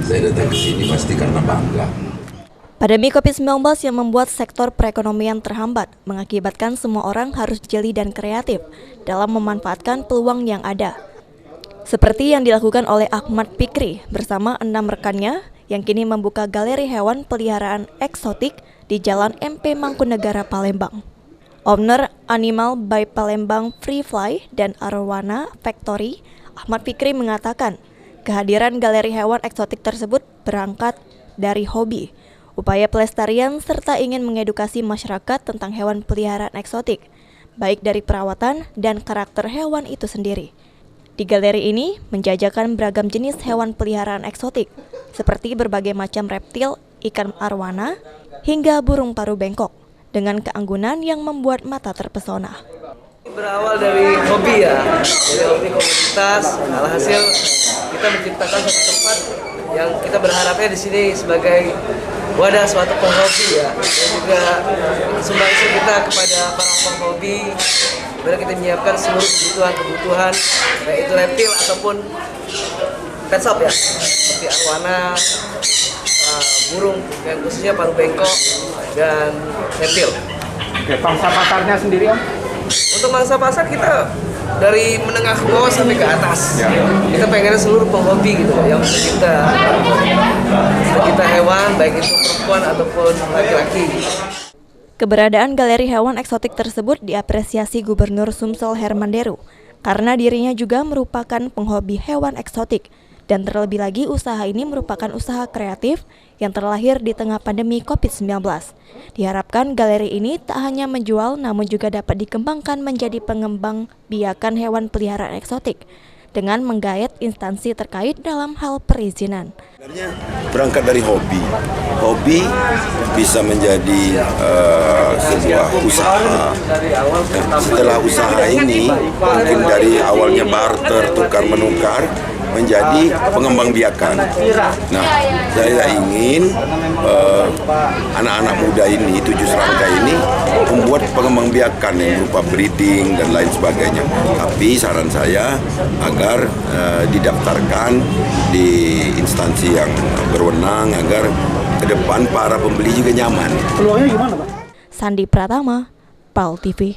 Saya datang ke sini pasti karena bangga. Pandemi COVID-19 yang membuat sektor perekonomian terhambat mengakibatkan semua orang harus jeli dan kreatif dalam memanfaatkan peluang yang ada. Seperti yang dilakukan oleh Ahmad Fikri bersama 6 rekannya yang kini membuka galeri hewan peliharaan eksotik di Jalan MP Mangkunegara, Palembang. Owner Animal by Palembang Free Fly dan Arowana Factory, Ahmad Fikri mengatakan kehadiran galeri hewan eksotik tersebut berangkat dari hobi, upaya pelestarian serta ingin mengedukasi masyarakat tentang hewan peliharaan eksotik, baik dari perawatan dan karakter hewan itu sendiri. Di galeri ini menjajakan beragam jenis hewan peliharaan eksotik, seperti berbagai macam reptil, ikan arwana, hingga burung paruh bengkok, dengan keanggunan yang membuat mata terpesona. Berawal dari hobi ya, dari hobi komunitas, alhasil kita menciptakan satu tempat yang kita berharapnya di sini sebagai wadah suatu penghobi ya, dan juga sumbangsi kita kepada para penghobi. Bila kita menyiapkan seluruh kebutuhan baik itu reptil ataupun pet shop ya, seperti arwana, burung yang khususnya paruh bengkok dan reptil. Oke, pangsa pasarnya sendiri Om? Untuk mangsa pasar kita dari menengah ke bawah sampai ke atas. Kita pengen seluruh penghobi gitu yang kita hewan baik itu perempuan ataupun laki-laki. Keberadaan galeri hewan eksotik tersebut diapresiasi Gubernur Sumsel Herman Deru karena dirinya juga merupakan penghobi hewan eksotik dan terlebih lagi usaha ini merupakan usaha kreatif yang terlahir di tengah pandemi COVID-19. Diharapkan galeri ini tak hanya menjual namun juga dapat dikembangkan menjadi pengembang biakan hewan peliharaan eksotik dengan menggayat instansi terkait dalam hal perizinan. Berangkat dari hobi. Hobi bisa menjadi sebuah usaha. Setelah usaha ini mungkin dari awalnya barter, tukar-menukar, menjadi pengembang biakan. Nah, saya ingin anak-anak muda ini, 7 serangkai ini, membuat pengembang biakan yang berupa breeding dan lain sebagainya. Tapi saran saya agar didaftarkan di instansi yang berwenang agar ke depan para pembeli juga nyaman. Peluangnya gimana Pak? Sandi Pratama, PAL TV.